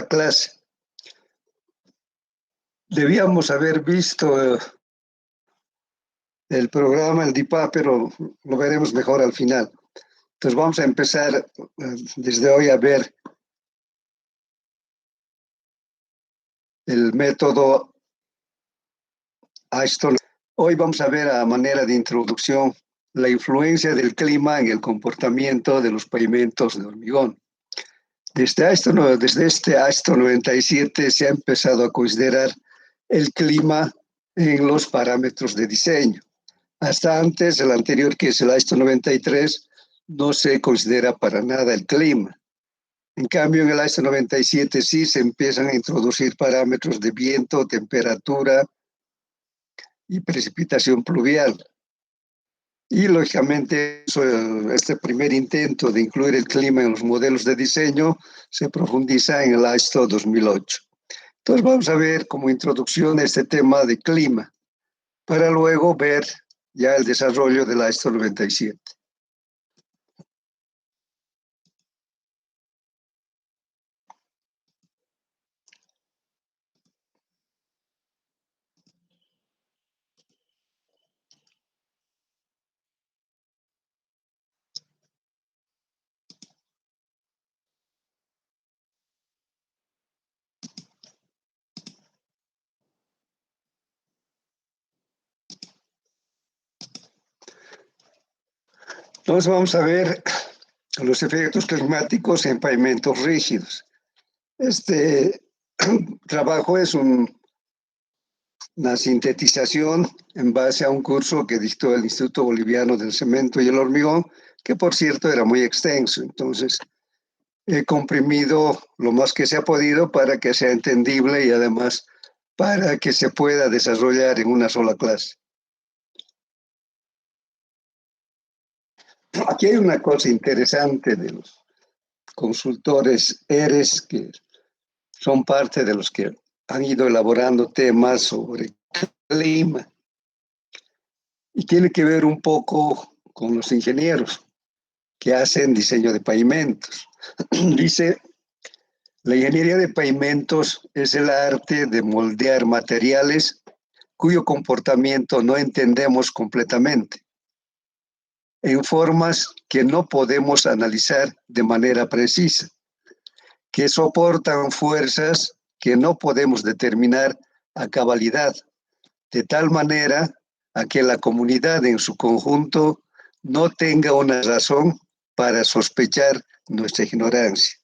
clase. Debíamos haber visto el programa, el DIPA, pero lo veremos mejor al final. Entonces vamos a empezar desde hoy a ver el método Ashton. Hoy vamos a ver a manera de introducción la influencia del clima en el comportamiento de los pavimentos de hormigón. Desde este Ashton 97 se ha empezado a considerar el clima en los parámetros de diseño. Hasta antes, el anterior, que es el Ashton 93, no se considera para nada el clima. En cambio, en el Ashton 97 sí se empiezan a introducir parámetros de viento, temperatura y precipitación pluvial. Y lógicamente este primer intento de incluir el clima en los modelos de diseño se profundiza en el Ashton 2008. Entonces vamos a ver como introducción este tema de clima, para luego ver ya el desarrollo del Ashton 97. Entonces vamos a ver los efectos climáticos en pavimentos rígidos. Este trabajo es una sintetización en base a un curso que dictó el Instituto Boliviano del Cemento y el Hormigón, que por cierto era muy extenso. Entonces he comprimido lo más que se ha podido para que sea entendible y además para que se pueda desarrollar en una sola clase. Aquí hay una cosa interesante de los consultores ERES, que son parte de los que han ido elaborando temas sobre clima, y tiene que ver un poco con los ingenieros que hacen diseño de pavimentos. Dice, la ingeniería de pavimentos es el arte de moldear materiales cuyo comportamiento no entendemos completamente, en formas que no podemos analizar de manera precisa, que soportan fuerzas que no podemos determinar a cabalidad, de tal manera a que la comunidad en su conjunto no tenga una razón para sospechar nuestra ignorancia.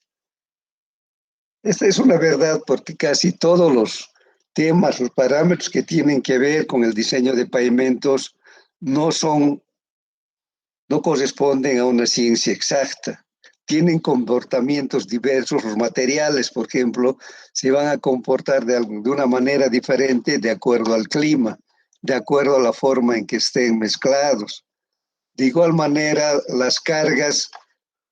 Esta es una verdad porque casi todos los temas, los parámetros que tienen que ver con el diseño de pavimentos no corresponden a una ciencia exacta. Tienen comportamientos diversos. Los materiales, por ejemplo, se van a comportar de una manera diferente de acuerdo al clima, de acuerdo a la forma en que estén mezclados. De igual manera, las cargas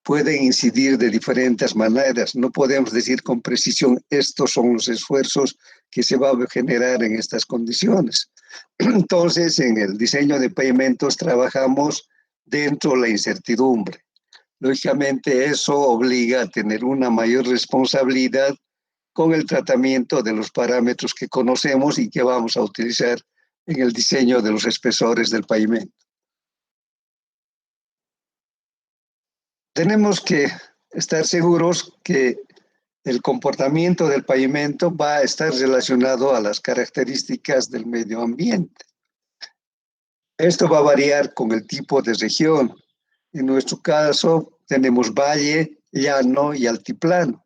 pueden incidir de diferentes maneras. No podemos decir con precisión estos son los esfuerzos que se van a generar en estas condiciones. Entonces, en el diseño de pavimentos trabajamos dentro de la incertidumbre. Lógicamente, eso obliga a tener una mayor responsabilidad con el tratamiento de los parámetros que conocemos y que vamos a utilizar en el diseño de los espesores del pavimento. Tenemos que estar seguros que el comportamiento del pavimento va a estar relacionado a las características del medio ambiente. Esto va a variar con el tipo de región. En nuestro caso, tenemos valle, llano y altiplano.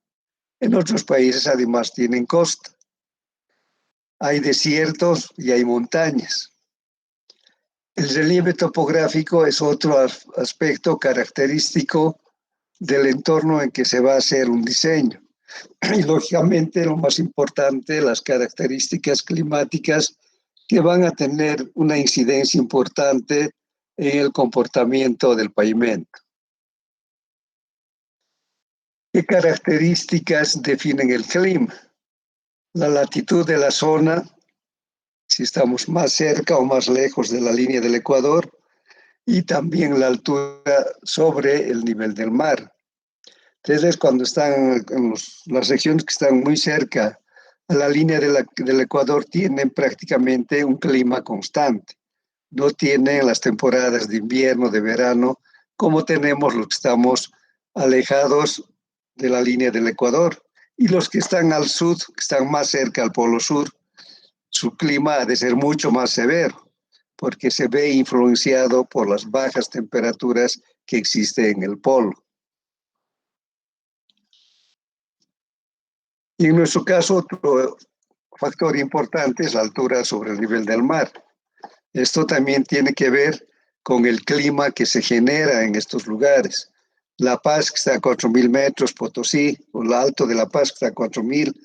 En otros países, además, tienen costa. Hay desiertos y hay montañas. El relieve topográfico es otro aspecto característico del entorno en que se va a hacer un diseño. Y lógicamente, lo más importante, las características climáticas que van a tener una incidencia importante en el comportamiento del pavimento. ¿Qué características definen el clima? La latitud de la zona, si estamos más cerca o más lejos de la línea del Ecuador, y también la altura sobre el nivel del mar. Ustedes cuando están en las regiones que están muy cerca a la línea del Ecuador tienen prácticamente un clima constante. No tienen las temporadas de invierno, de verano, como tenemos los que estamos alejados de la línea del Ecuador. Y los que están al sur, que están más cerca al Polo Sur, su clima ha de ser mucho más severo, porque se ve influenciado por las bajas temperaturas que existen en el polo. Y en nuestro caso, otro factor importante es la altura sobre el nivel del mar. Esto también tiene que ver con el clima que se genera en estos lugares. La Paz, que está a 4.000 metros, Potosí, o el Alto de La Paz, que está a 4.000,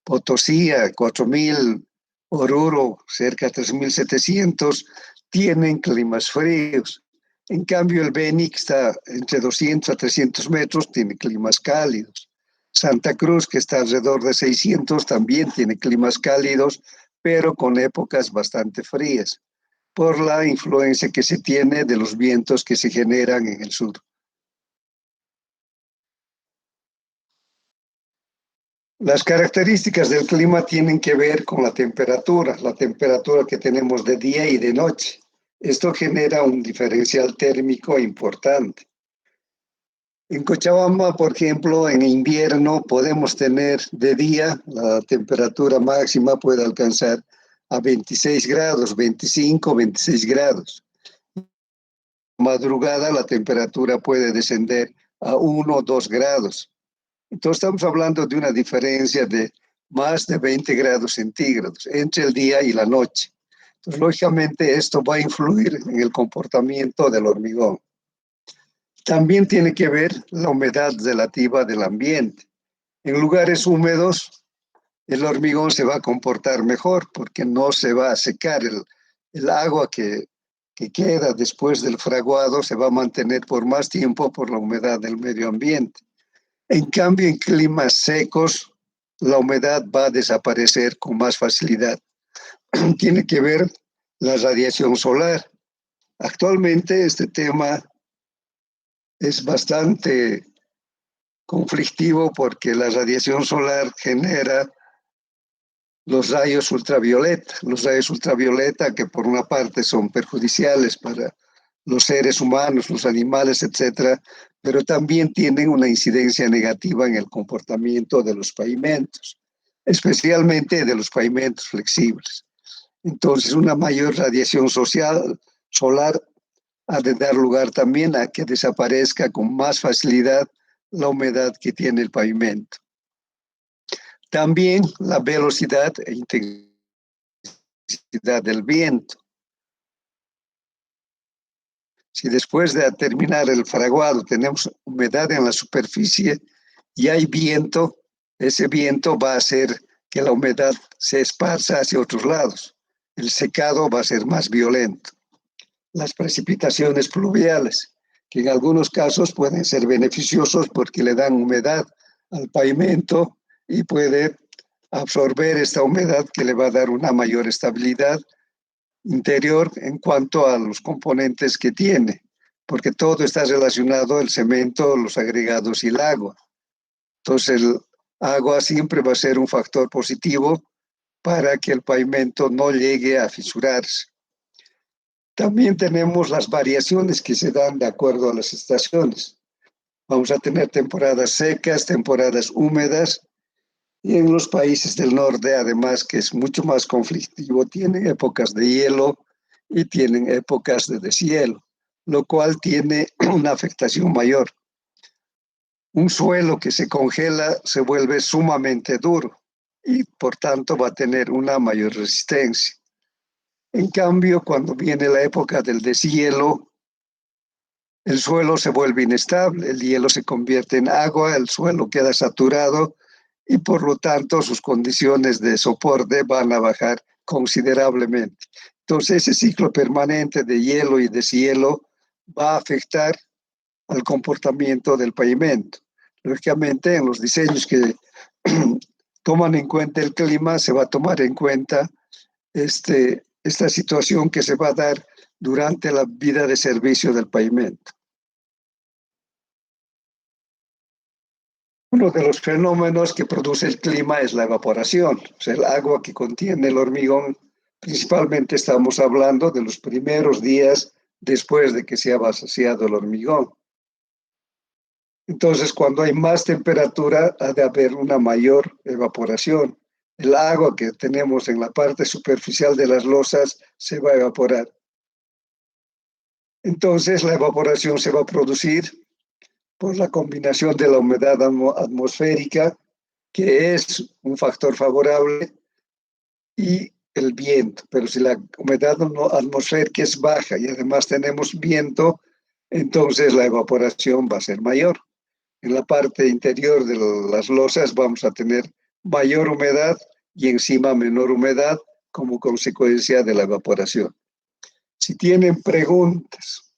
Potosí a 4.000, Oruro, cerca de 3.700, tienen climas fríos. En cambio, el Beni, que está entre 200 a 300 metros, tiene climas cálidos. Santa Cruz, que está alrededor de 600, también tiene climas cálidos, pero con épocas bastante frías, por la influencia que se tiene de los vientos que se generan en el sur. Las características del clima tienen que ver con la temperatura que tenemos de día y de noche. Esto genera un diferencial térmico importante. En Cochabamba, por ejemplo, en invierno podemos tener de día la temperatura máxima puede alcanzar a 26 grados, 25, 26 grados. Madrugada la temperatura puede descender a 1 o 2 grados. Entonces estamos hablando de una diferencia de más de 20 grados centígrados entre el día y la noche. Entonces, lógicamente, esto va a influir en el comportamiento del hormigón. También tiene que ver la humedad relativa del ambiente. En lugares húmedos, el hormigón se va a comportar mejor porque no se va a secar el agua que queda después del fraguado, se va a mantener por más tiempo por la humedad del medio ambiente. En cambio, en climas secos, la humedad va a desaparecer con más facilidad. Tiene que ver la radiación solar. Actualmente este tema es bastante conflictivo porque la radiación solar genera los rayos ultravioleta que por una parte son perjudiciales para los seres humanos, los animales, etcétera, pero también tienen una incidencia negativa en el comportamiento de los pavimentos, especialmente de los pavimentos flexibles. Entonces, una mayor radiación solar ha de dar lugar también a que desaparezca con más facilidad la humedad que tiene el pavimento. También la velocidad e intensidad del viento. Si después de terminar el fraguado tenemos humedad en la superficie y hay viento, ese viento va a hacer que la humedad se esparza hacia otros lados. El secado va a ser más violento. Las precipitaciones pluviales, que en algunos casos pueden ser beneficiosos porque le dan humedad al pavimento y puede absorber esta humedad que le va a dar una mayor estabilidad interior en cuanto a los componentes que tiene, porque todo está relacionado, el cemento, los agregados y el agua. Entonces el agua siempre va a ser un factor positivo para que el pavimento no llegue a fisurarse. También tenemos las variaciones que se dan de acuerdo a las estaciones. Vamos a tener temporadas secas, temporadas húmedas, y en los países del norte, además, que es mucho más conflictivo, tienen épocas de hielo y tienen épocas de deshielo, lo cual tiene una afectación mayor. Un suelo que se congela se vuelve sumamente duro y por tanto va a tener una mayor resistencia. En cambio, cuando viene la época del deshielo, el suelo se vuelve inestable, el hielo se convierte en agua, el suelo queda saturado y por lo tanto sus condiciones de soporte van a bajar considerablemente. Entonces ese ciclo permanente de hielo y deshielo va a afectar al comportamiento del pavimento. Lógicamente en los diseños que toman en cuenta el clima se va a tomar en cuenta esta situación que se va a dar durante la vida de servicio del pavimento. Uno de los fenómenos que produce el clima es la evaporación, o sea, el agua que contiene el hormigón. Principalmente estamos hablando de los primeros días después de que se ha vaciado el hormigón. Entonces, cuando hay más temperatura, ha de haber una mayor evaporación. El agua que tenemos en la parte superficial de las losas se va a evaporar. Entonces, la evaporación se va a producir por la combinación de la humedad atmosférica, que es un factor favorable, y el viento. Pero si la humedad atmosférica es baja y además tenemos viento, entonces la evaporación va a ser mayor. En la parte interior de las losas vamos a tener mayor humedad y encima menor humedad como consecuencia de la evaporación. Si tienen preguntas,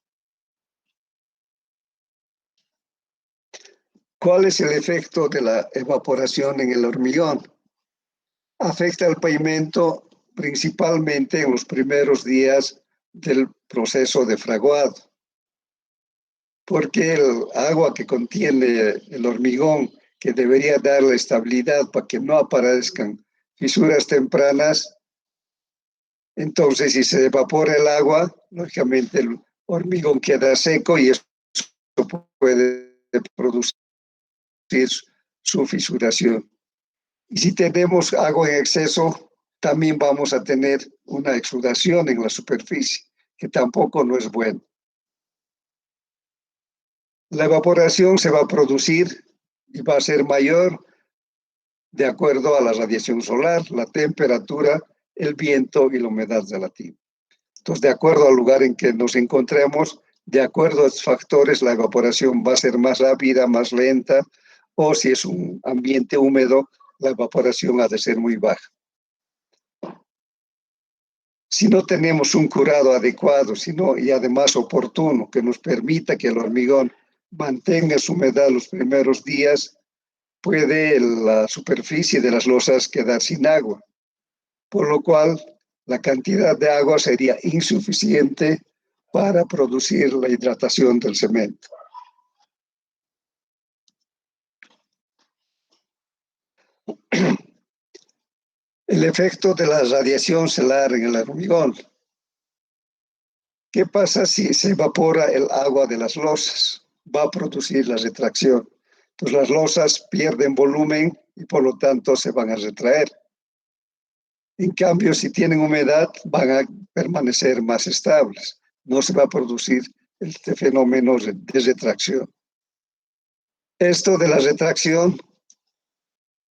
¿cuál es el efecto de la evaporación en el hormigón? Afecta al pavimento principalmente en los primeros días del proceso de fraguado, porque el agua que contiene el hormigón, que debería darle estabilidad para que no aparezcan fisuras tempranas, entonces si se evapora el agua, lógicamente el hormigón queda seco y eso puede producir su fisuración. Y si tenemos agua en exceso, también vamos a tener una exudación en la superficie, que tampoco no es bueno. La evaporación se va a producir y va a ser mayor de acuerdo a la radiación solar, la temperatura, el viento y la humedad relativa. Entonces, de acuerdo al lugar en que nos encontremos, de acuerdo a estos factores, la evaporación va a ser más rápida, más lenta, o si es un ambiente húmedo, la evaporación ha de ser muy baja. Si no tenemos un curado adecuado, y además oportuno, que nos permita que el hormigón mantenga su humedad los primeros días, puede la superficie de las losas quedar sin agua, por lo cual la cantidad de agua sería insuficiente para producir la hidratación del cemento. El efecto de la radiación solar en el hormigón. ¿Qué pasa si se evapora el agua de las losas? Va a producir la retracción. Entonces las losas pierden volumen y por lo tanto se van a retraer. En cambio, si tienen humedad, van a permanecer más estables. No se va a producir este fenómeno de retracción. Esto de la retracción,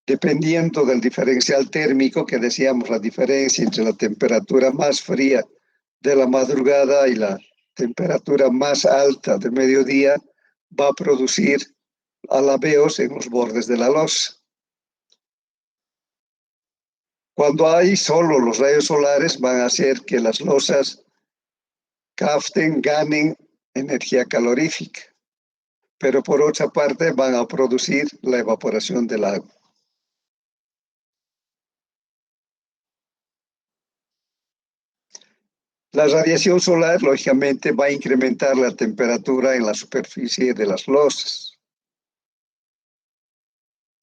dependiendo del diferencial térmico, que decíamos la diferencia entre la temperatura más fría de la madrugada y la temperatura más alta de mediodía, va a producir alabeos en los bordes de la losa. Cuando hay solo los rayos solares, van a hacer que las losas capten, ganen energía calorífica, pero por otra parte van a producir la evaporación del agua. La radiación solar, lógicamente, va a incrementar la temperatura en la superficie de las losas.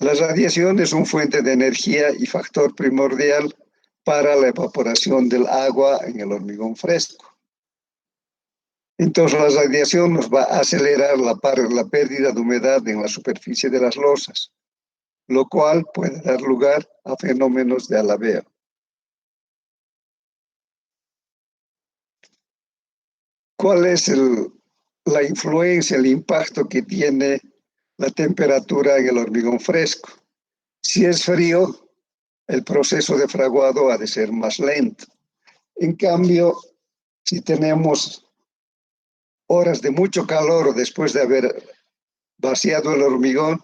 La radiación es una fuente de energía y factor primordial para la evaporación del agua en el hormigón fresco. Entonces, la radiación nos va a acelerar la pérdida de humedad en la superficie de las losas, lo cual puede dar lugar a fenómenos de alabeo. ¿Cuál es la influencia, el impacto que tiene la temperatura en el hormigón fresco? Si es frío, el proceso de fraguado ha de ser más lento. En cambio, si tenemos horas de mucho calor después de haber vaciado el hormigón,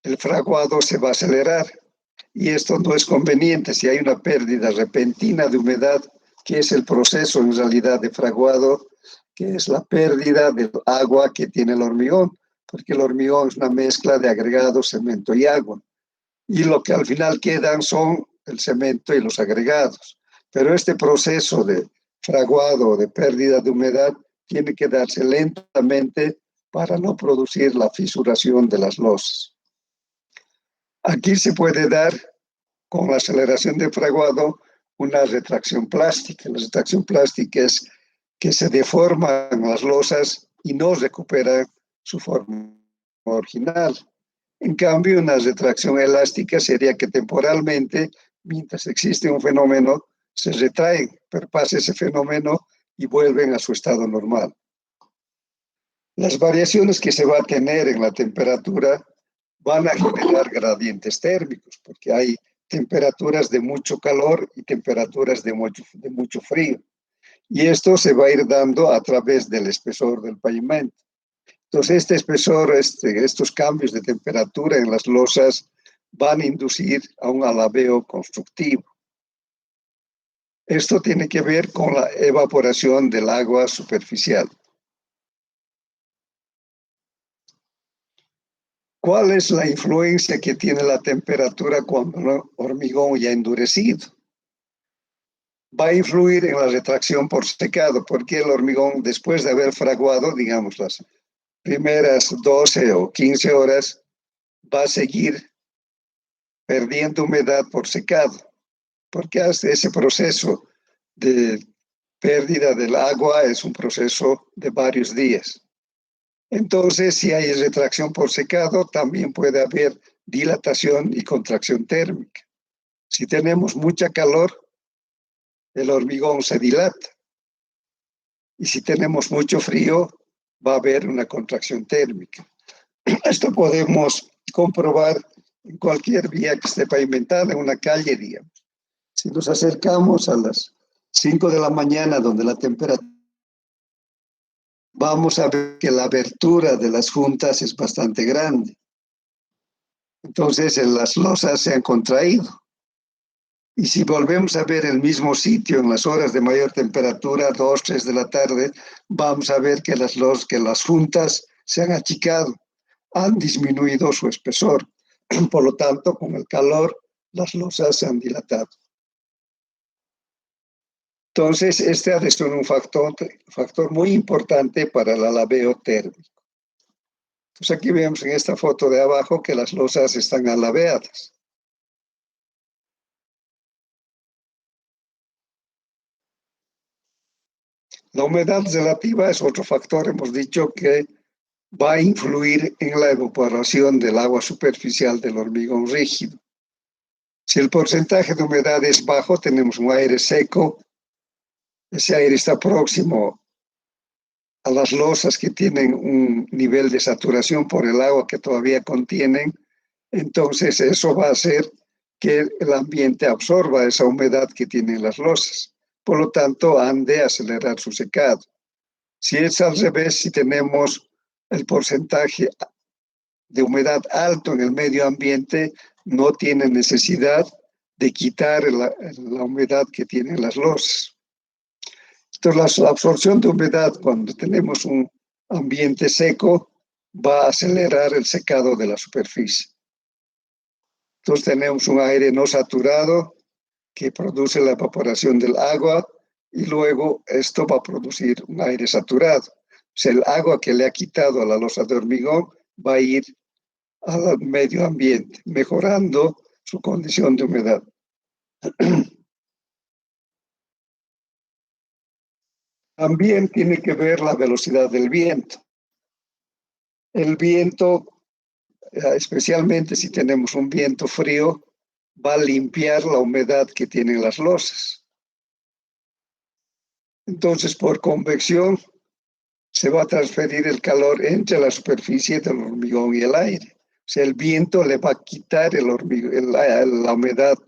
el fraguado se va a acelerar. Y esto no es conveniente si hay una pérdida repentina de humedad, que es el proceso en realidad de fraguado, que es la pérdida del agua que tiene el hormigón, porque el hormigón es una mezcla de agregados, cemento y agua. Y lo que al final quedan son el cemento y los agregados. Pero este proceso de fraguado, de pérdida de humedad, tiene que darse lentamente para no producir la fisuración de las losas. Aquí se puede dar, con la aceleración de fraguado, una retracción plástica. La retracción plástica es que se deforman las losas y no recuperan su forma original. En cambio, una retracción elástica sería que temporalmente, mientras existe un fenómeno, se retraen, pero pasa ese fenómeno y vuelven a su estado normal. Las variaciones que se va a tener en la temperatura van a generar gradientes térmicos, porque hay temperaturas de mucho calor y temperaturas de mucho frío. Y esto se va a ir dando a través del espesor del pavimento. Entonces, este espesor, estos cambios de temperatura en las losas van a inducir a un alabeo constructivo. Esto tiene que ver con la evaporación del agua superficial. ¿Cuál es la influencia que tiene la temperatura cuando el hormigón ya endurecido? Va a influir en la retracción por secado, porque el hormigón, después de haber fraguado, digamos, las primeras 12 o 15 horas, va a seguir perdiendo humedad por secado, porque hace ese proceso de pérdida del agua es un proceso de varios días. Entonces, si hay retracción por secado, también puede haber dilatación y contracción térmica. Si tenemos mucha calor, el hormigón se dilata. Y si tenemos mucho frío, va a haber una contracción térmica. Esto podemos comprobar en cualquier vía que esté pavimentada, en una calle, digamos. Si nos acercamos a las 5 de la mañana, donde la temperatura, vamos a ver que la abertura de las juntas es bastante grande. Entonces, las losas se han contraído. Y si volvemos a ver el mismo sitio en las horas de mayor temperatura, 2, 3 de la tarde, vamos a ver que las juntas se han achicado, han disminuido su espesor. Por lo tanto, con el calor, las losas se han dilatado. Entonces, este ha de ser un factor muy importante para el alabeo térmico. Entonces, aquí vemos en esta foto de abajo que las losas están alabeadas. La humedad relativa es otro factor, hemos dicho, que va a influir en la evaporación del agua superficial del hormigón rígido. Si el porcentaje de humedad es bajo, tenemos un aire seco. Ese aire está próximo a las losas que tienen un nivel de saturación por el agua que todavía contienen. Entonces, eso va a hacer que el ambiente absorba esa humedad que tienen las losas. Por lo tanto, han de acelerar su secado. Si es al revés, si tenemos el porcentaje de humedad alto en el medio ambiente, no tiene necesidad de quitar la humedad que tienen las losas. Entonces, la absorción de humedad cuando tenemos un ambiente seco va a acelerar el secado de la superficie. Entonces, tenemos un aire no saturado que produce la evaporación del agua y luego esto va a producir un aire saturado. O sea, el agua que le ha quitado a la losa de hormigón va a ir al medio ambiente, mejorando su condición de humedad. También tiene que ver la velocidad del viento. El viento, especialmente si tenemos un viento frío, va a limpiar la humedad que tienen las losas. Entonces, por convección, se va a transferir el calor entre la superficie del hormigón y el aire. O sea, el viento le va a quitar la humedad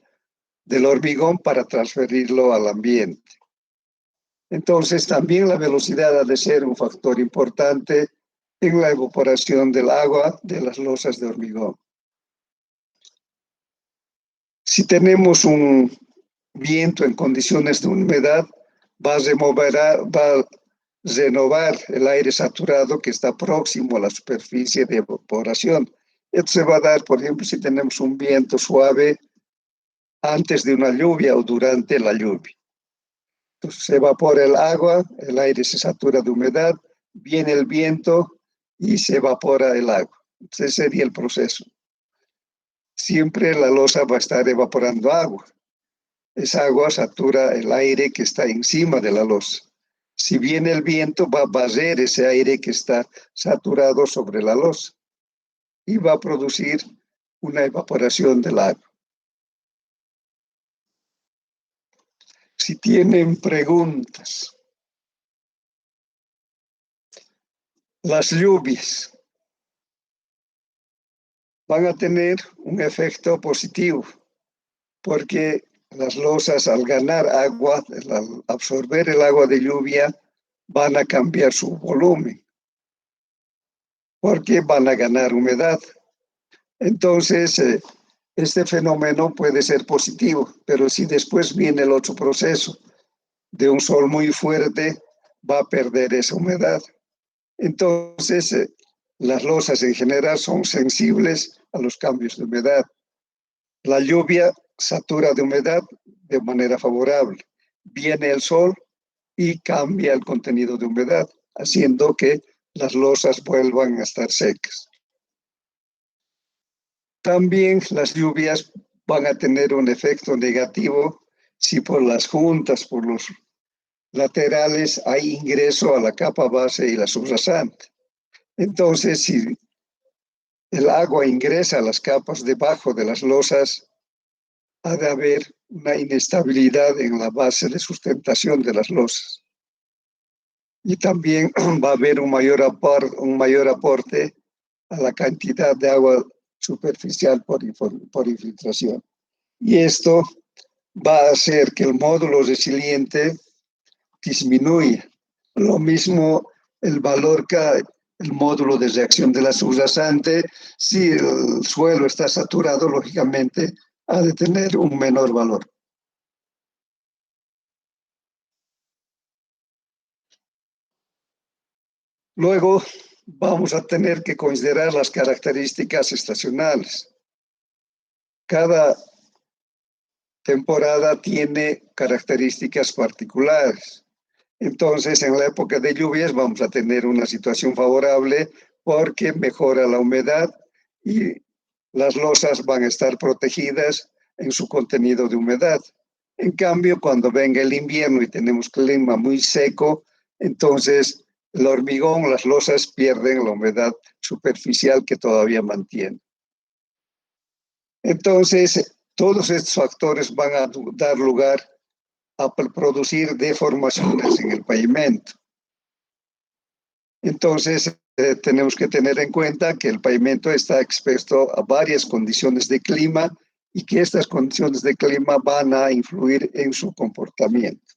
del hormigón para transferirlo al ambiente. Entonces, también la velocidad ha de ser un factor importante en la evaporación del agua de las losas de hormigón. Si tenemos un viento en condiciones de humedad, va a renovar el aire saturado que está próximo a la superficie de evaporación. Esto se va a dar, por ejemplo, si tenemos un viento suave antes de una lluvia o durante la lluvia. Entonces se evapora el agua, el aire se satura de humedad, viene el viento y se evapora el agua. Ese sería el proceso. Siempre la losa va a estar evaporando agua. Esa agua satura el aire que está encima de la losa. Si viene el viento, va a barrer ese aire que está saturado sobre la losa y va a producir una evaporación del agua. Si tienen preguntas, las lluvias van a tener un efecto positivo porque las losas al ganar agua, al absorber el agua de lluvia, van a cambiar su volumen porque van a ganar humedad. Entonces, este fenómeno puede ser positivo, pero si después viene el otro proceso de un sol muy fuerte, va a perder esa humedad. Entonces, las losas en general son sensibles a los cambios de humedad. La lluvia satura de humedad de manera favorable. Viene el sol y cambia el contenido de humedad, haciendo que las losas vuelvan a estar secas. También las lluvias van a tener un efecto negativo si por las juntas, por los laterales hay ingreso a la capa base y la subrasante. Entonces, si el agua ingresa a las capas debajo de las losas, ha de haber una inestabilidad en la base de sustentación de las losas. Y también va a haber un mayor aporte a la cantidad de agua superficial por infiltración. Y esto va a hacer que el módulo resiliente disminuya. Lo mismo el valor que el módulo de reacción de la subrasante, si el suelo está saturado, lógicamente ha de tener un menor valor. Luego vamos a tener que considerar las características estacionales. Cada temporada tiene características particulares. Entonces, en la época de lluvias vamos a tener una situación favorable porque mejora la humedad y las losas van a estar protegidas en su contenido de humedad. En cambio, cuando venga el invierno y tenemos clima muy seco, entonces el hormigón, las losas pierden la humedad superficial que todavía mantiene. Entonces, todos estos factores van a dar lugar a producir deformaciones en el pavimento. Entonces, tenemos que tener en cuenta que el pavimento está expuesto a varias condiciones de clima y que estas condiciones de clima van a influir en su comportamiento.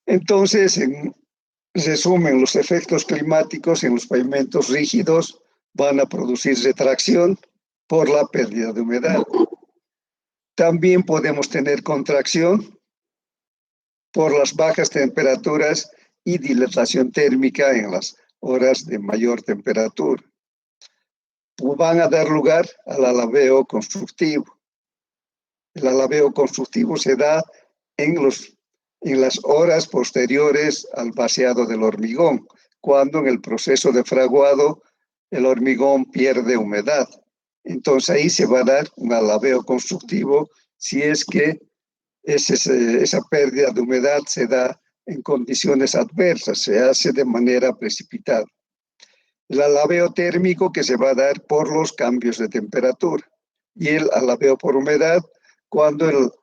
Entonces, en resumen, los efectos climáticos en los pavimentos rígidos van a producir retracción por la pérdida de humedad. También podemos tener contracción por las bajas temperaturas y dilatación térmica en las horas de mayor temperatura. Van a dar lugar al alabeo constructivo. El alabeo constructivo se da en las horas posteriores al vaciado del hormigón, cuando en el proceso de fraguado el hormigón pierde humedad. Entonces ahí se va a dar un alabeo constructivo si es que esa pérdida de humedad se da en condiciones adversas, se hace de manera precipitada. El alabeo térmico que se va a dar por los cambios de temperatura y el alabeo por humedad cuando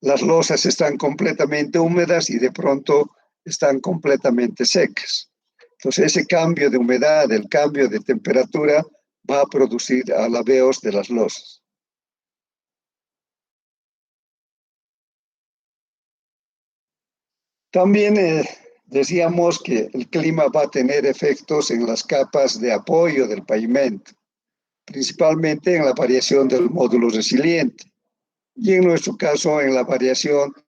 las losas están completamente húmedas y de pronto están completamente secas. Entonces ese cambio de humedad, el cambio de temperatura va a producir alabeos de las losas. También decíamos que el clima va a tener efectos en las capas de apoyo del pavimento, principalmente en la variación del módulo resiliente y en nuestro caso en la variación del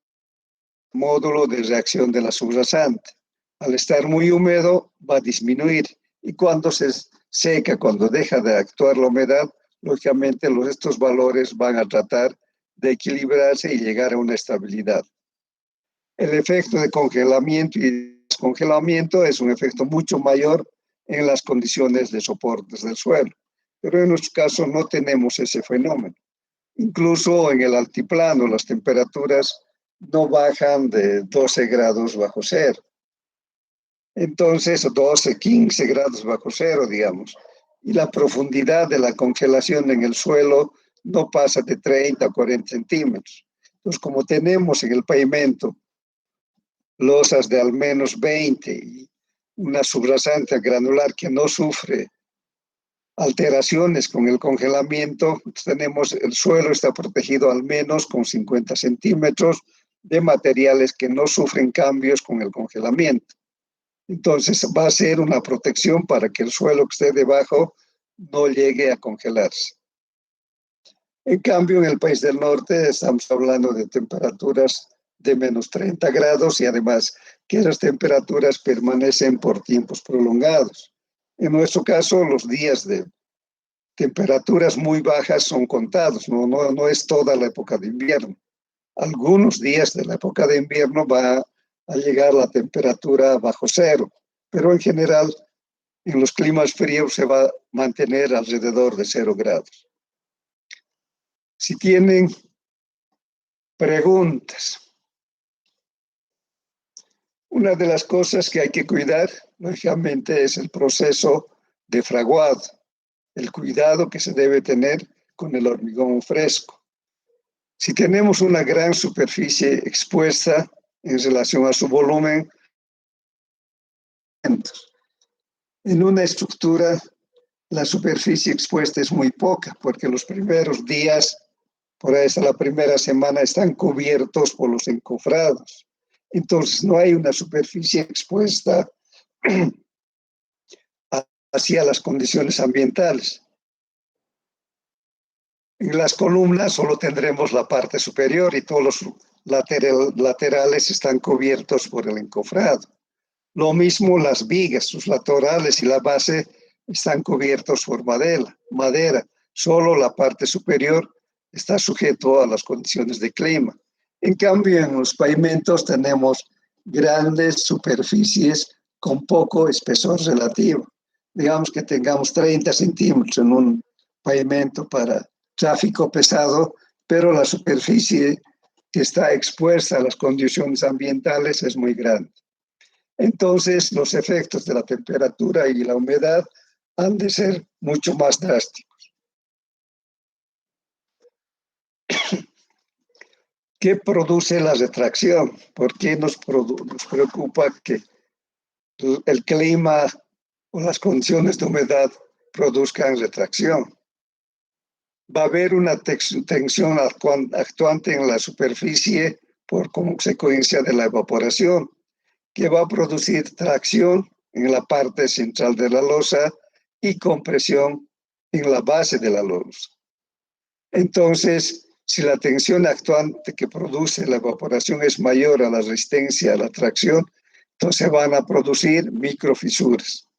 módulo de reacción de la subrasante. Al estar muy húmedo va a disminuir y cuando se seca, cuando deja de actuar la humedad, lógicamente estos valores van a tratar de equilibrarse y llegar a una estabilidad. El efecto de congelamiento y descongelamiento es un efecto mucho mayor en las condiciones de soportes del suelo, pero en nuestro caso no tenemos ese fenómeno. Incluso en el altiplano las temperaturas no bajan de 12 grados bajo cero. Entonces, 12, 15 grados bajo cero, digamos. Y la profundidad de la congelación en el suelo no pasa de 30 o 40 centímetros. Entonces, como tenemos en el pavimento losas de al menos 20 y una subrasante granular que no sufre alteraciones con el congelamiento, tenemos el suelo está protegido al menos con 50 centímetros de materiales que no sufren cambios con el congelamiento. Entonces va a ser una protección para que el suelo que esté debajo no llegue a congelarse. En cambio, en el país del norte estamos hablando de temperaturas de menos 30 grados y además que esas temperaturas permanecen por tiempos prolongados. En nuestro caso, los días de temperaturas muy bajas son contados, no es toda la época de invierno. Algunos días de la época de invierno va a llegar la temperatura bajo cero, pero en general en los climas fríos se va a mantener alrededor de 0 grados. Si tienen preguntas, una de las cosas que hay que cuidar, lógicamente, es el proceso de fraguado, el cuidado que se debe tener con el hormigón fresco. Si tenemos una gran superficie expuesta en relación a su volumen, en una estructura la superficie expuesta es muy poca, porque los primeros días, por ahí hasta la primera semana, están cubiertos por los encofrados. Entonces no hay una superficie expuesta hacia las condiciones ambientales. En las columnas solo tendremos la parte superior y todos los laterales están cubiertos por el encofrado. Lo mismo las vigas, sus laterales y la base están cubiertos por madera. Solo la parte superior está sujeto a las condiciones de clima. En cambio, en los pavimentos tenemos grandes superficies con poco espesor relativo. Digamos que tengamos 30 centímetros en un pavimento para tráfico pesado, pero la superficie que está expuesta a las condiciones ambientales es muy grande. Entonces, los efectos de la temperatura y la humedad han de ser mucho más drásticos. ¿Qué produce la retracción? ¿Por qué nos preocupa que el clima o las condiciones de humedad produzcan retracción? Va a haber una tensión actuante en la superficie por consecuencia de la evaporación, que va a producir tracción en la parte central de la losa y compresión en la base de la losa. Entonces, si la tensión actuante que produce la evaporación es mayor a la resistencia a la tracción, entonces van a producir microfisuras.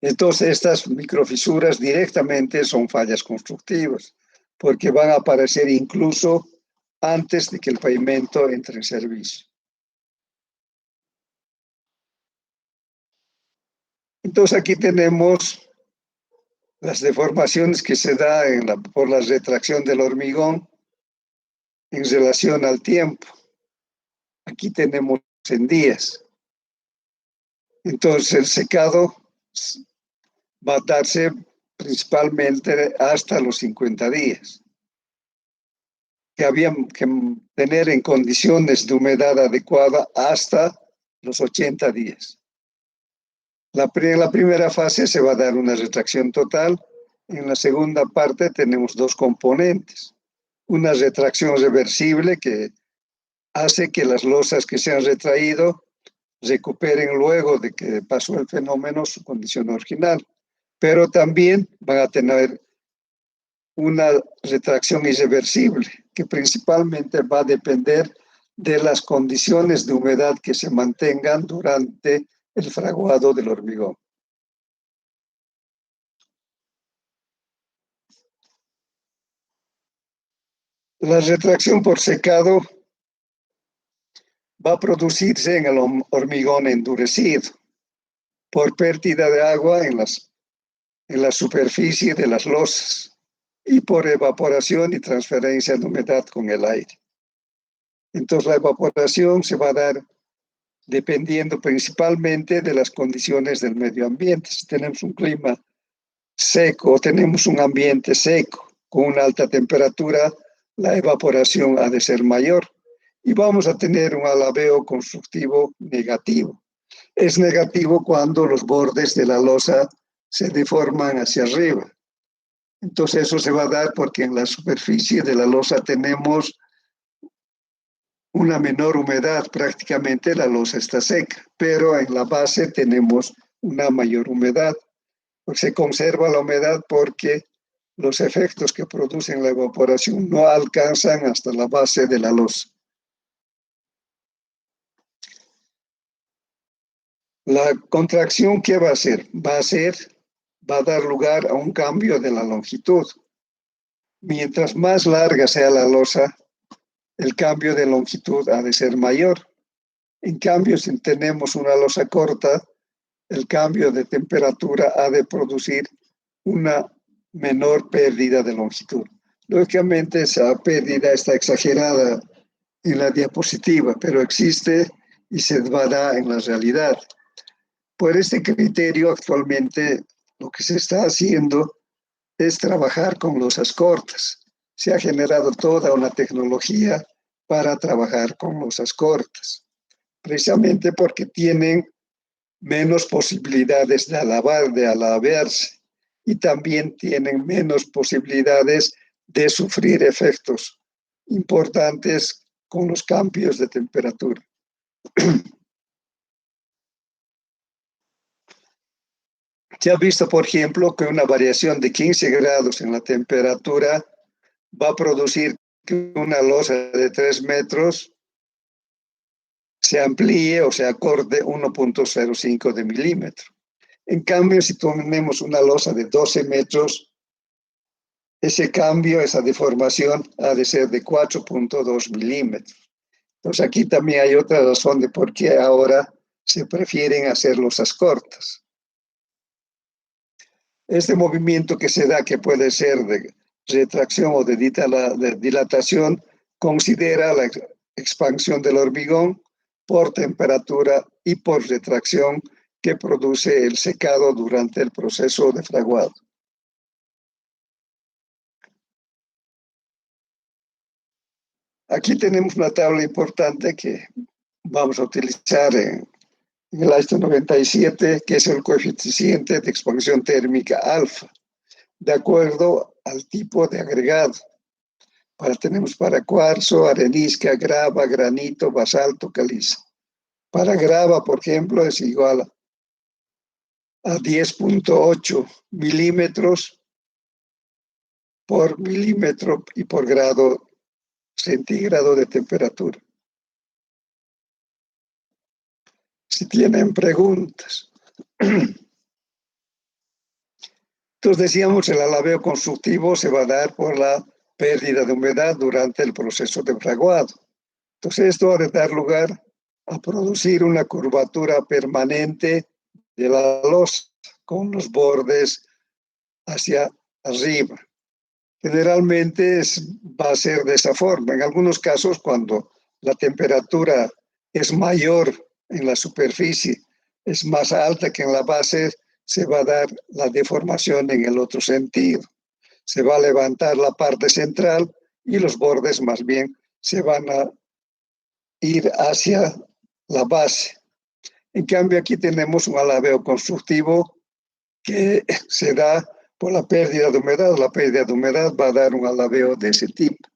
Entonces, estas microfisuras directamente son fallas constructivas, porque van a aparecer incluso antes de que el pavimento entre en servicio. Entonces, aquí tenemos las deformaciones que se dan por la retracción del hormigón en relación al tiempo. Aquí tenemos en días. Entonces, el secado va a darse principalmente hasta los 50 días, que habían que tener en condiciones de humedad adecuada hasta los 80 días. En la primera fase se va a dar una retracción total. En la segunda parte tenemos dos componentes. Una retracción reversible que hace que las losas que se han retraído recuperen luego de que pasó el fenómeno su condición original, pero también van a tener una retracción irreversible, que principalmente va a depender de las condiciones de humedad que se mantengan durante el fraguado del hormigón. La retracción por secado va a producirse en el hormigón endurecido por pérdida de agua en la superficie de las losas y por evaporación y transferencia de humedad con el aire. Entonces la evaporación se va a dar dependiendo principalmente de las condiciones del medio ambiente. Si tenemos un clima seco, tenemos un ambiente seco con una alta temperatura, la evaporación ha de ser mayor y vamos a tener un alabeo constructivo negativo. Es negativo cuando los bordes de la losa se deforman hacia arriba. Entonces eso se va a dar porque en la superficie de la losa tenemos una menor humedad, prácticamente la losa está seca, pero en la base tenemos una mayor humedad. Se conserva la humedad porque los efectos que producen la evaporación no alcanzan hasta la base de la losa. La contracción, ¿qué va a hacer? Va a dar lugar a un cambio de la longitud. Mientras más larga sea la losa, el cambio de longitud ha de ser mayor. En cambio, si tenemos una losa corta, el cambio de temperatura ha de producir una menor pérdida de longitud. Lógicamente, esa pérdida está exagerada en la diapositiva, pero existe y se dará en la realidad. Por este criterio, actualmente lo que se está haciendo es trabajar con losas cortas. Se ha generado toda una tecnología para trabajar con losas cortas, precisamente porque tienen menos posibilidades de alabearse y también tienen menos posibilidades de sufrir efectos importantes con los cambios de temperatura. Se ha visto, por ejemplo, que una variación de 15 grados en la temperatura va a producir que una losa de 3 metros se amplíe o se acorte 1,05 de milímetro. En cambio, si tenemos una losa de 12 metros, ese cambio, esa deformación ha de ser de 4,2 milímetros. Entonces aquí también hay otra razón de por qué ahora se prefieren hacer losas cortas. Este movimiento que se da, que puede ser de retracción o de dilatación, considera la expansión del hormigón por temperatura y por retracción que produce el secado durante el proceso de fraguado. Aquí tenemos una tabla importante que vamos a utilizar en el Einstein 97, que es el coeficiente de expansión térmica alfa, de acuerdo al tipo de agregado. Tenemos para cuarzo, arenisca, grava, granito, basalto, caliza. Para grava, por ejemplo, es igual a 10,8 milímetros por milímetro y por grado centígrado de temperatura. Si tienen preguntas. Entonces decíamos, el alabeo constructivo se va a dar por la pérdida de humedad durante el proceso de fraguado. Entonces esto ha de dar lugar a producir una curvatura permanente de la losa con los bordes hacia arriba. Generalmente va a ser de esa forma. En algunos casos, cuando la temperatura es mayor en la superficie, es más alta que en la base, se va a dar la deformación en el otro sentido. Se va a levantar la parte central y los bordes más bien se van a ir hacia la base. En cambio, aquí tenemos un alabeo constructivo que se da por la pérdida de humedad. La pérdida de humedad va a dar un alabeo de ese tipo.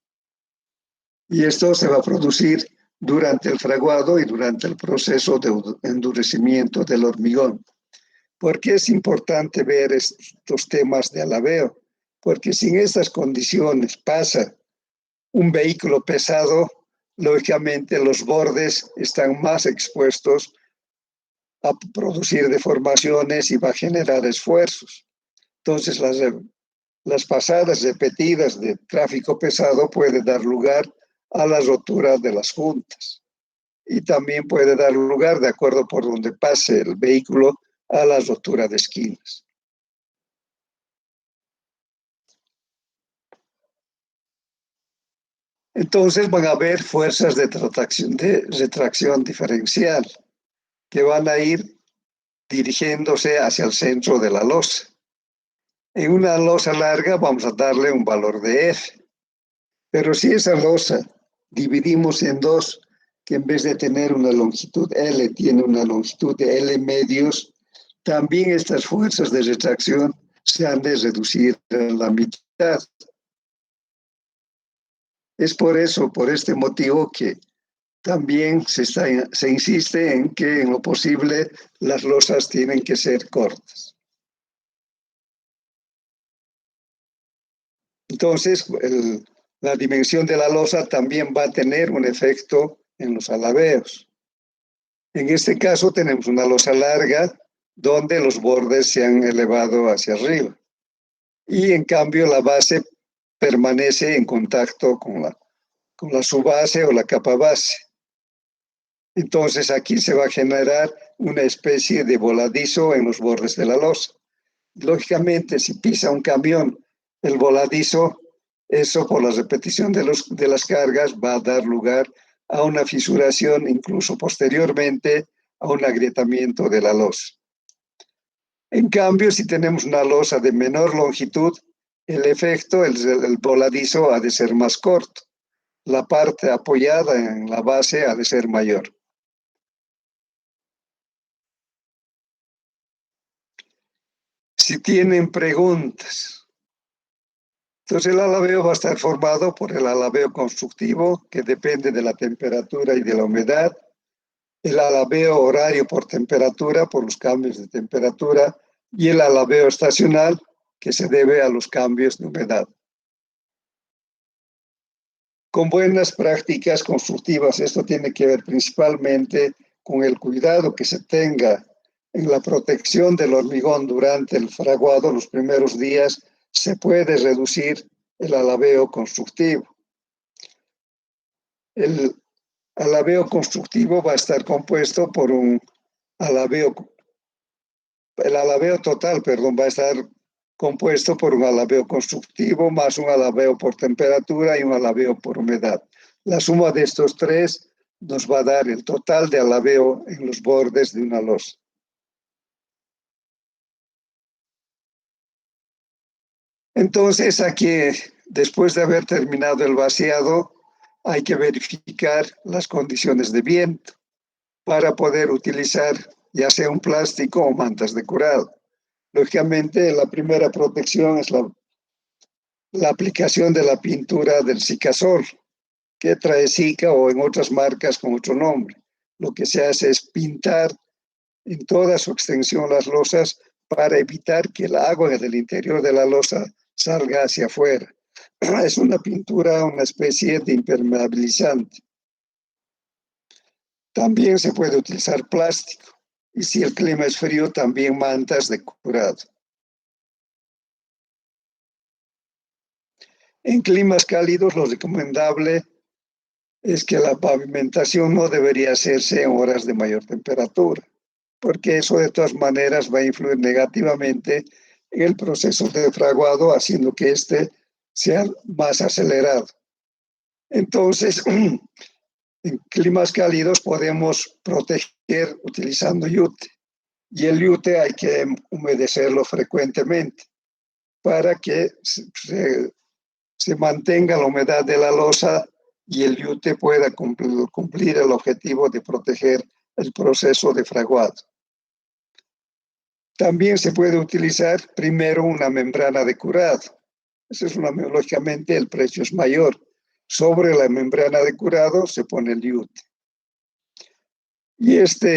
Y esto se va a producir durante el fraguado y durante el proceso de endurecimiento del hormigón. ¿Por qué es importante ver estos temas de alabeo? Porque si en estas condiciones pasa un vehículo pesado, lógicamente los bordes están más expuestos a producir deformaciones y va a generar esfuerzos. Entonces, las pasadas repetidas de tráfico pesado pueden dar lugar a la rotura de las juntas. y también puede dar lugar, de acuerdo por donde pase el vehículo, a la rotura de esquinas. Entonces van a haber fuerzas de retracción diferencial que van a ir dirigiéndose hacia el centro de la losa. En una losa larga vamos a darle un valor de F, pero si esa losa dividimos en dos, que en vez de tener una longitud L, tiene una longitud de L medios, también estas fuerzas de retracción se han de reducir a la mitad. Es por eso, por este motivo, que también se insiste en que en lo posible las losas tienen que ser cortas. Entonces, la dimensión de la losa también va a tener un efecto en los alabeos. En este caso tenemos una losa larga donde los bordes se han elevado hacia arriba y en cambio la base permanece en contacto con la subbase o la capa base. Entonces aquí se va a generar una especie de voladizo en los bordes de la losa. Lógicamente, si pisa un camión el voladizo, eso por la repetición de las cargas va a dar lugar a una fisuración, incluso posteriormente a un agrietamiento de la losa. En cambio, si tenemos una losa de menor longitud, el efecto, el voladizo ha de ser más corto. La parte apoyada en la base ha de ser mayor. Si tienen preguntas. Entonces el alabeo va a estar formado por el alabeo constructivo, que depende de la temperatura y de la humedad, el alabeo horario por temperatura, por los cambios de temperatura, y el alabeo estacional, que se debe a los cambios de humedad. Con buenas prácticas constructivas, esto tiene que ver principalmente con el cuidado que se tenga en la protección del hormigón durante el fraguado. Los primeros días se puede reducir el alabeo constructivo. El alabeo constructivo va a estar compuesto por el alabeo total, perdón, va a estar compuesto por un alabeo constructivo más un alabeo por temperatura y un alabeo por humedad. La suma de estos tres nos va a dar el total de alabeo en los bordes de una losa. Entonces, aquí, después de haber terminado el vaciado, hay que verificar las condiciones de viento para poder utilizar ya sea un plástico o mantas de curado. Lógicamente, la primera protección es la aplicación de la pintura del Sikasol, que trae Sika o en otras marcas con otro nombre. Lo que se hace es pintar en toda su extensión las losas para evitar que el agua del interior de la losa salga hacia afuera. Es una pintura, una especie de impermeabilizante. También se puede utilizar plástico y si el clima es frío, también mantas de curado. En climas cálidos, lo recomendable es que la pavimentación no debería hacerse en horas de mayor temperatura, porque eso de todas maneras va a influir negativamente en el proceso de fraguado, haciendo que éste sea más acelerado. Entonces, en climas cálidos podemos proteger utilizando yute, y el yute hay que humedecerlo frecuentemente para que se mantenga la humedad de la losa y el yute pueda cumplir el objetivo de proteger el proceso de fraguado. También se puede utilizar primero una membrana de curado. Eso es lógicamente el precio es mayor. Sobre la membrana de curado se pone el yute. Y esta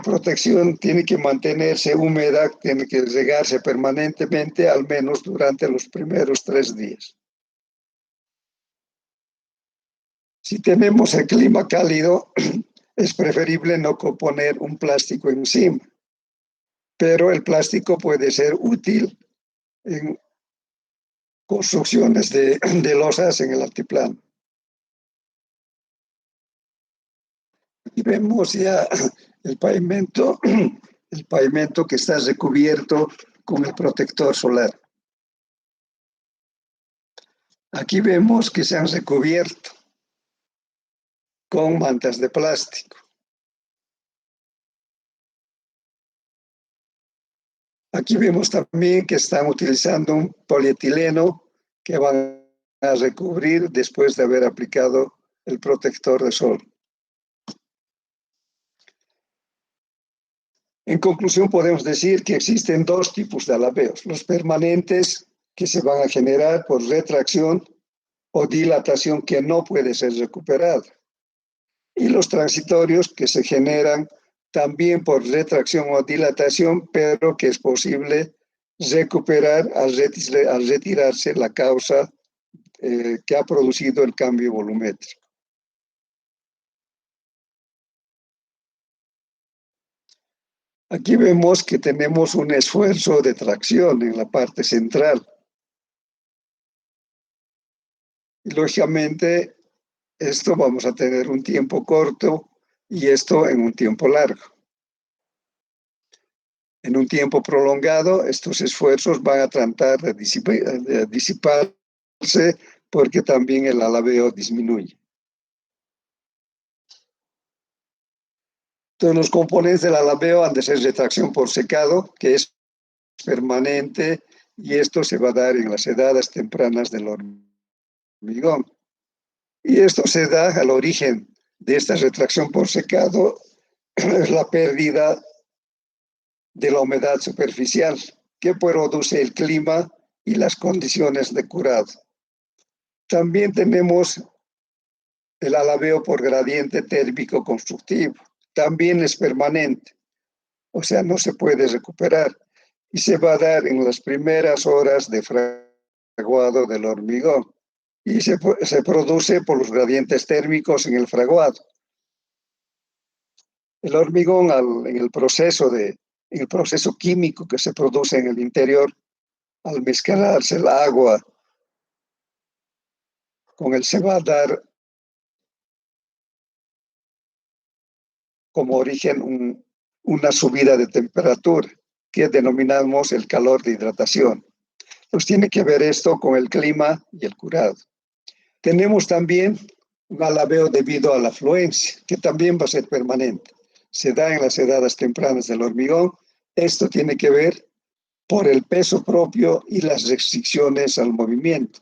protección tiene que mantenerse húmeda, tiene que regarse permanentemente, al menos durante los primeros 3 días. Si tenemos el clima cálido, es preferible no poner un plástico encima, pero el plástico puede ser útil en construcciones de losas en el altiplano. Aquí vemos ya el pavimento, el pavimento que está recubierto con el protector solar. Aquí vemos que se han recubierto con mantas de plástico. Aquí vemos también que están utilizando un polietileno que van a recubrir después de haber aplicado el protector de sol. En conclusión, podemos decir que existen dos tipos de alabeos: los permanentes, que se van a generar por retracción o dilatación que no puede ser recuperada, y los transitorios, que se generan también por retracción o dilatación, pero que es posible recuperar al retirarse la causa que ha producido el cambio volumétrico. Aquí vemos que tenemos un esfuerzo de tracción en la parte central. Y lógicamente, esto vamos a tener un tiempo corto y esto en un tiempo largo. En un tiempo prolongado, estos esfuerzos van a tratar de disiparse porque también el alabeo disminuye. Entonces, los componentes del alabeo han de ser retracción por secado, que es permanente, y esto se va a dar en las edades tempranas del hormigón. Y esto se da al origen de esta retracción por secado, es la pérdida de la humedad superficial que produce el clima y las condiciones de curado. También tenemos el alabeo por gradiente térmico constructivo. También es permanente, o sea, no se puede recuperar y se va a dar en las primeras horas de fraguado del hormigón y se produce por los gradientes térmicos en el fraguado. El hormigón en el proceso químico que se produce en el interior, al mezclarse el agua con él, se va a dar como origen una subida de temperatura que denominamos el calor de hidratación. Pues tiene que ver esto con el clima y el curado. Tenemos también un alabeo debido a la afluencia, que también va a ser permanente. Se da en las edades tempranas del hormigón. Esto tiene que ver por el peso propio y las restricciones al movimiento.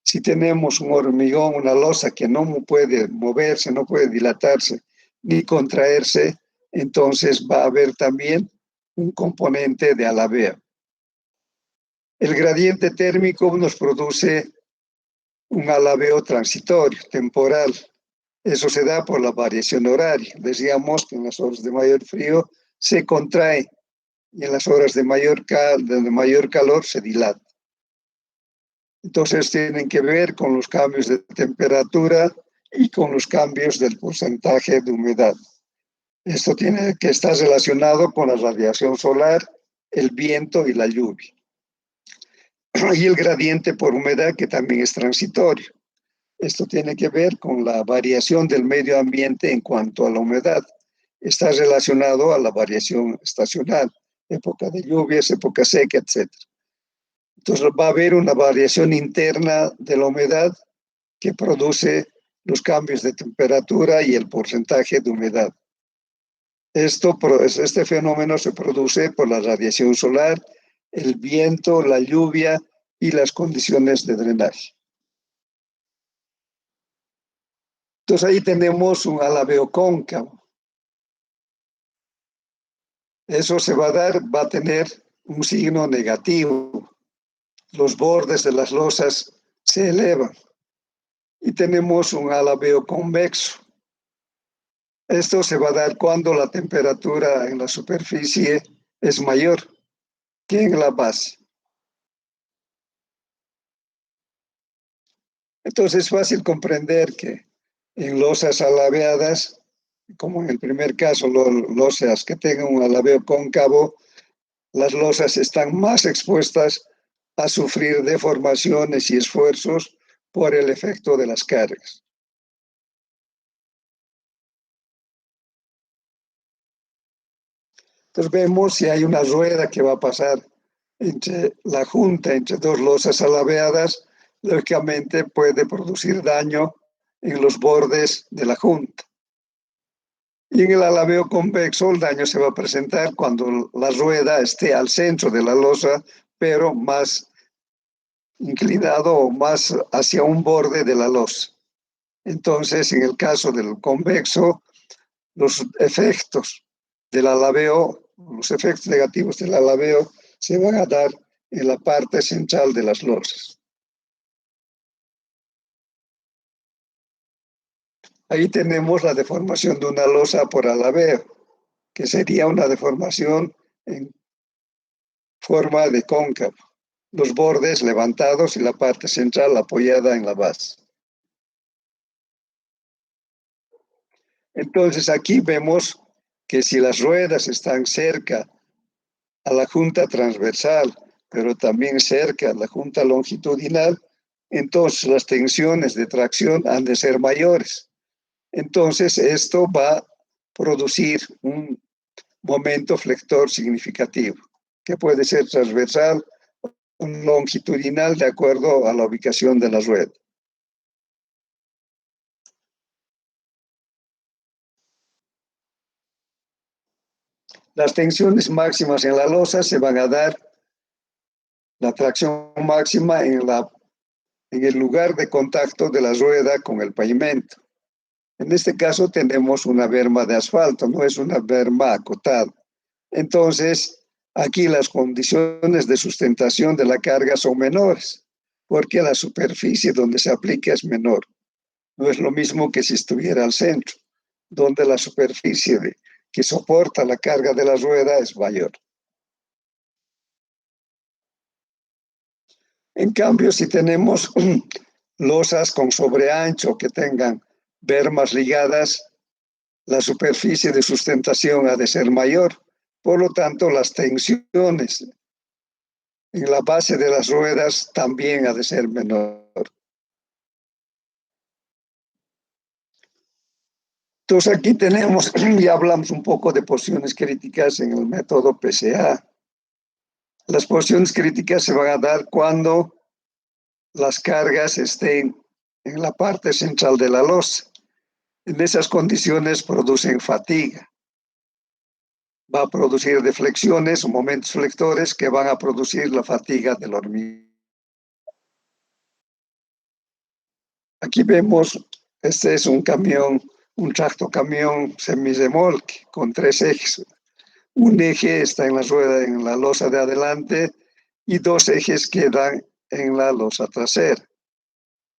Si tenemos un hormigón, una losa que no puede moverse, no puede dilatarse ni contraerse, entonces va a haber también un componente de alabeo. El gradiente térmico nos produce un alabeo transitorio, temporal. Eso se da por la variación horaria. Decíamos que en las horas de mayor frío se contrae y en las horas de mayor calor se dilata. Entonces tienen que ver con los cambios de temperatura y con los cambios del porcentaje de humedad. Esto tiene que estar relacionado con la radiación solar, el viento y la lluvia. Y el gradiente por humedad, que también es transitorio. Esto tiene que ver con la variación del medio ambiente en cuanto a la humedad. Está relacionado a la variación estacional, época de lluvias, época seca, etc. Entonces va a haber una variación interna de la humedad que produce los cambios de temperatura y el porcentaje de humedad. Este fenómeno se produce por la radiación solar, el viento, la lluvia y las condiciones de drenaje. Entonces ahí tenemos un alabeo cóncavo. Eso se va a dar, va a tener un signo negativo. Los bordes de las losas se elevan. Y tenemos un alabeo convexo. Esto se va a dar cuando la temperatura en la superficie es mayor que en la base. Entonces es fácil comprender que en losas alabeadas, como en el primer caso, losas que tengan un alabeo cóncavo, las losas están más expuestas a sufrir deformaciones y esfuerzos por el efecto de las cargas. Entonces vemos si hay una rueda que va a pasar entre la junta, entre dos losas alabeadas, lógicamente puede producir daño en los bordes de la junta. Y en el alabeo convexo el daño se va a presentar cuando la rueda esté al centro de la losa, pero más inclinado o más hacia un borde de la losa. Entonces, en el caso del convexo, los efectos del alabeo, los efectos negativos del alabeo se van a dar en la parte central de las losas. Ahí tenemos la deformación de una losa por alabeo, que sería una deformación en forma de cóncavo, los bordes levantados y la parte central apoyada en la base. Entonces aquí vemos que si las ruedas están cerca a la junta transversal, pero también cerca a la junta longitudinal, entonces las tensiones de tracción han de ser mayores. Entonces esto va a producir un momento flector significativo, que puede ser transversal o longitudinal de acuerdo a la ubicación de la rueda. Las tensiones máximas en la losa se van a dar la tracción máxima en el lugar de contacto de la rueda con el pavimento. En este caso tenemos una berma de asfalto, no es una berma acotada. Entonces, aquí las condiciones de sustentación de la carga son menores, porque la superficie donde se aplica es menor. No es lo mismo que si estuviera al centro, donde la superficie que soporta la carga de la rueda es mayor. En cambio, si tenemos losas con sobreancho que tengan bermas ligadas, la superficie de sustentación ha de ser mayor. Por lo tanto, las tensiones en la base de las ruedas también ha de ser menor. Entonces aquí tenemos, ya hablamos un poco de posiciones críticas en el método PCA. Las posiciones críticas se van a dar cuando las cargas estén en la parte central de la losa. En esas condiciones producen fatiga. Va a producir deflexiones o momentos flectores que van a producir la fatiga del hormigón. Aquí vemos, este es un camión, un tractocamión semirremolque con 3 ejes. Un eje está en la rueda, en la losa de adelante, y 2 ejes quedan en la losa trasera.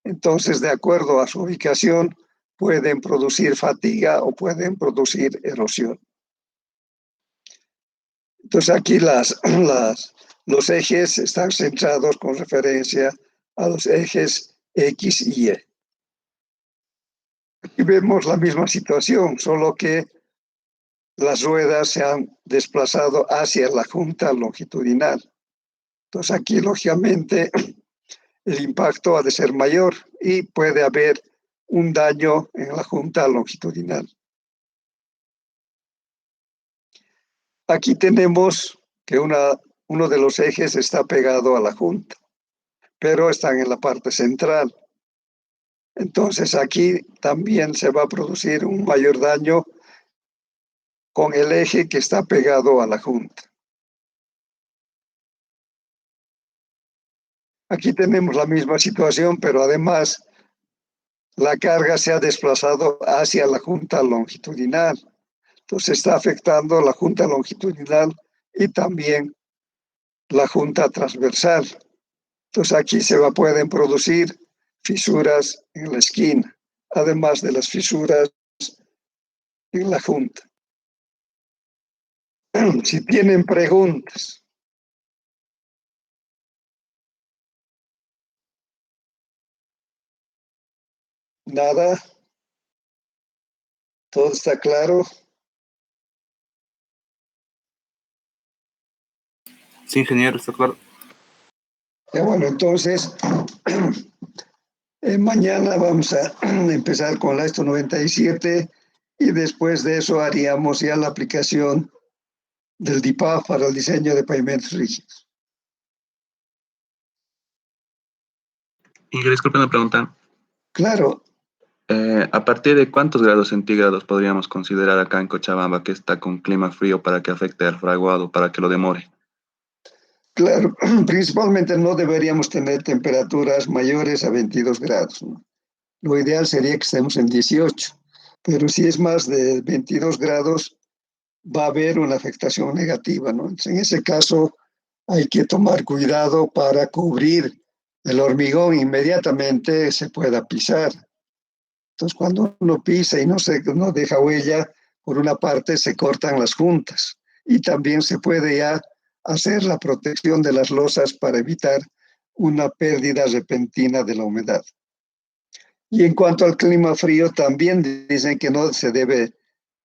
Entonces, de acuerdo a su ubicación, pueden producir fatiga o pueden producir erosión. Entonces, aquí los ejes están centrados con referencia a los ejes X y Y. Aquí vemos la misma situación, solo que las ruedas se han desplazado hacia la junta longitudinal. Entonces, aquí, lógicamente, el impacto ha de ser mayor y puede haber un daño en la junta longitudinal. Aquí tenemos que uno de los ejes está pegado a la junta, pero están en la parte central. Entonces aquí también se va a producir un mayor daño con el eje que está pegado a la junta. Aquí tenemos la misma situación, pero además la carga se ha desplazado hacia la junta longitudinal. Entonces está afectando la junta longitudinal y también la junta transversal. Entonces aquí pueden producir fisuras en la esquina, además de las fisuras en la junta. Si tienen preguntas. Nada, todo está claro. Sí, ingeniero, está claro. Bueno, entonces, mañana vamos a empezar con la ESTO 97 y después de eso haríamos ya la aplicación del DIPAF para el diseño de pavimentos rígidos. Ingrid, disculpe una pregunta. Claro, ¿A partir de cuántos grados centígrados podríamos considerar acá en Cochabamba que está con clima frío para que afecte al fraguado, para que lo demore? claro, principalmente no deberíamos tener temperaturas mayores a 22 grados, ¿no? Lo ideal sería que estemos en 18, pero si es más de 22 grados, va a haber una afectación negativa, ¿no? Entonces, en ese caso, hay que tomar cuidado para cubrir el hormigón inmediatamente se pueda pisar. Entonces, cuando uno pisa y no deja huella, por una parte se cortan las juntas y también se puede ya hacer la protección de las losas para evitar una pérdida repentina de la humedad. Y en cuanto al clima frío, también dicen que no se debe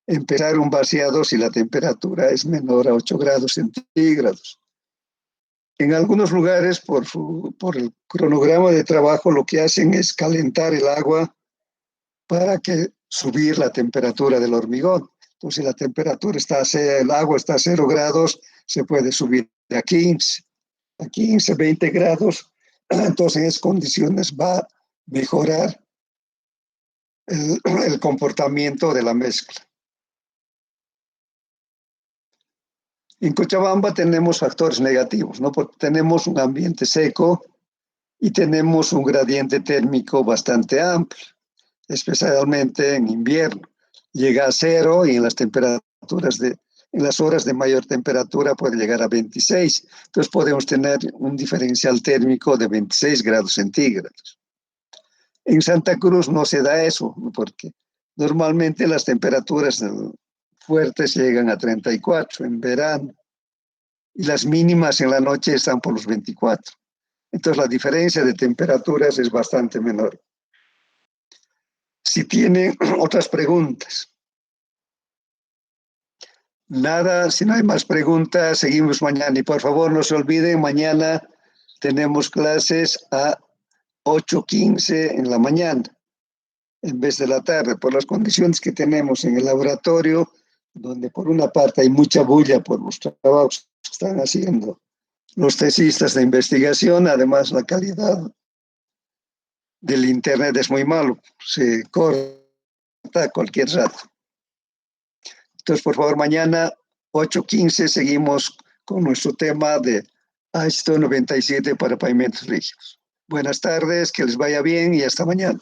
empezar un vaciado si la temperatura es menor a 8 grados centígrados. En algunos lugares, por el cronograma de trabajo, lo que hacen es calentar el agua para que subir la temperatura del hormigón. Entonces, si la temperatura el agua está a 0 grados, se puede subir a 15, 20 grados. Entonces, en esas condiciones va a mejorar el comportamiento de la mezcla. En Cochabamba tenemos factores negativos, ¿no? Porque tenemos un ambiente seco y tenemos un gradiente térmico bastante amplio, especialmente en invierno. Llega a 0 y en en las horas de mayor temperatura puede llegar a 26. Entonces podemos tener un diferencial térmico de 26 grados centígrados. En Santa Cruz no se da eso, porque normalmente las temperaturas fuertes llegan a 34 en verano y las mínimas en la noche están por los 24. Entonces la diferencia de temperaturas es bastante menor. Si tienen otras preguntas. Nada, si no hay más preguntas, seguimos mañana. Y por favor, no se olviden, mañana tenemos clases a 8:15 en la mañana, en vez de la tarde, por las condiciones que tenemos en el laboratorio, donde por una parte hay mucha bulla por los trabajos que están haciendo los tesistas de investigación, además la calidad del internet es muy malo, se corta a cualquier rato. Entonces, por favor, mañana 8:15 seguimos con nuestro tema de ISO 97 para pavimentos rígidos. Buenas tardes, que les vaya bien y hasta mañana.